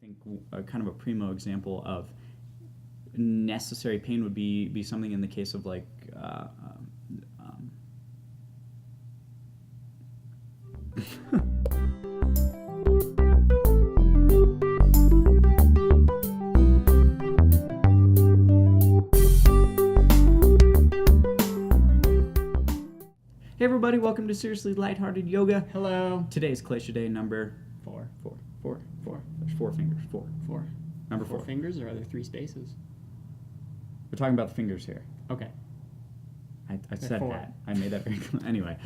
think kind of a primo example of necessary pain would be something in the case of like Hey everybody, welcome to Seriously Lighthearted Yoga. Hello. Today's Klesha Day number Four. There's four fingers. Four. Number four. Four fingers, or are there 3 spaces? We're talking about the fingers here. Okay. I said 4. that. I made that very clear. Anyway.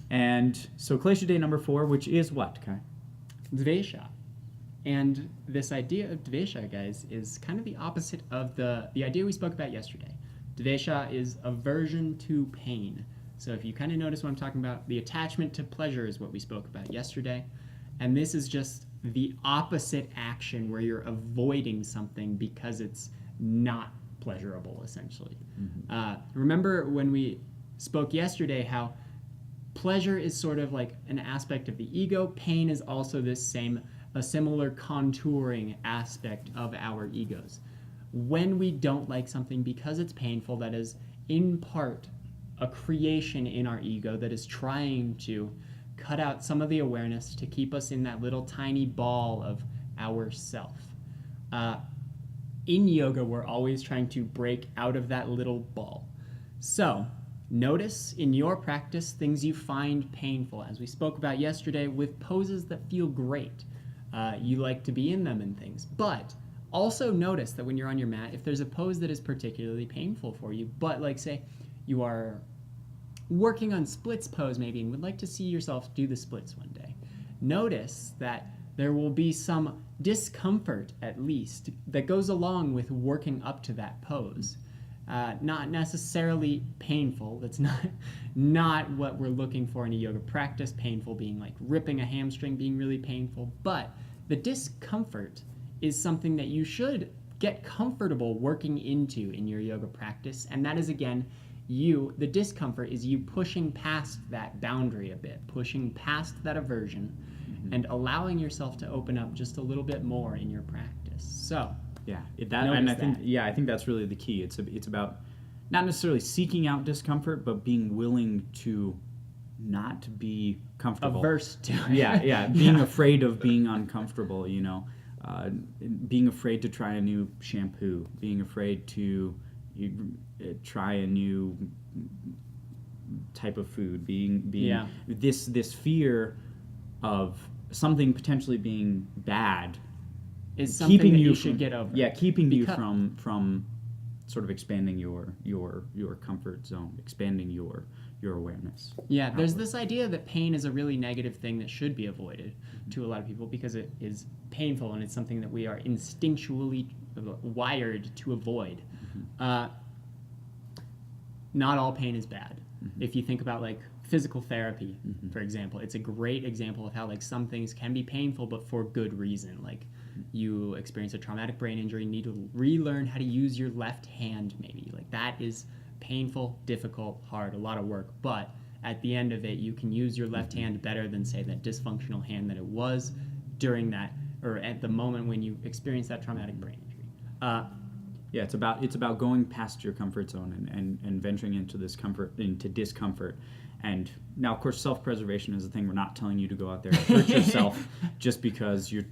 And so Klesha Day number 4, which is what, Kai? Dvesha. And this idea of Dvesha, guys, is kind of the opposite of the idea we spoke about yesterday. Dvesha is aversion to pain. So if you kind of notice what I'm talking about, the attachment to pleasure is what we spoke about yesterday. And this is just the opposite action where you're avoiding something because it's not pleasurable, essentially. Mm-hmm. Remember when we spoke yesterday how pleasure is sort of like an aspect of the ego. Pain is also a similar contouring aspect of our egos. When we don't like something because it's painful, that is in part a creation in our ego that is trying to cut out some of the awareness to keep us in that little tiny ball of our self. In yoga, we're always trying to break out of that little ball. So, notice in your practice things you find painful, as we spoke about yesterday, with poses that feel great. You like to be in them and things. But also notice that when you're on your mat, if there's a pose that is particularly painful for you, but like say, you are working on splits pose maybe and would like to see yourself do the splits one day. Notice that there will be some discomfort, at least, that goes along with working up to that pose. Not necessarily painful. That's not what we're looking for in a yoga practice. Painful being like ripping a hamstring being really painful. But the discomfort is something that you should get comfortable working into in your yoga practice. And that is, again, the discomfort is you pushing past that boundary a bit, pushing past that aversion, and allowing yourself to open up just a little bit more in your practice. So, I think that's really the key. It's about not necessarily seeking out discomfort, but being willing to not be comfortable. Averse to it. Yeah, being afraid of being uncomfortable, being afraid to try a new shampoo, being afraid to try a new type of food, being this fear of something potentially being bad is something keeping that you should get over. Yeah, keeping you from sort of expanding your comfort zone, expanding your awareness. Yeah, there's this idea that pain is a really negative thing that should be avoided to a lot of people because it is painful and it's something that we are instinctually wired to avoid. Not all pain is bad. If you think about like physical therapy, for example, it's a great example of how like some things can be painful but for good reason. Like you experience a traumatic brain injury, need to relearn how to use your left hand maybe. Like that is painful, difficult, hard, a lot of work, but at the end of it you can use your left hand better than say that dysfunctional hand that it was during that or at the moment when you experience that traumatic brain injury. Yeah, it's about going past your comfort zone and venturing into discomfort. And now, of course, self-preservation is a thing. We're not telling you to go out there and hurt yourself just because you're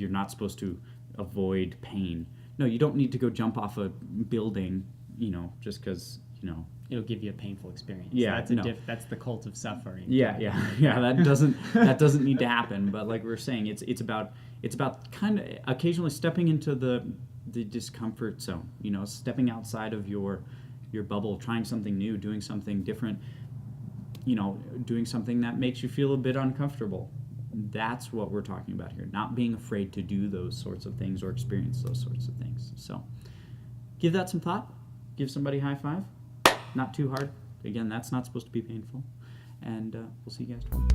not supposed to avoid pain. No, you don't need to go jump off a building, just because, It'll give you a painful experience. Yeah, that's the cult of suffering. Yeah. That doesn't need to happen. But like we were saying, it's about kind of occasionally stepping into the discomfort zone, stepping outside of your bubble, trying something new, doing something different, doing something that makes you feel a bit uncomfortable. That's what we're talking about here, not being afraid to do those sorts of things or experience those sorts of things. So give that some thought, give somebody a high five, not too hard. Again, that's not supposed to be painful, and we'll see you guys tomorrow.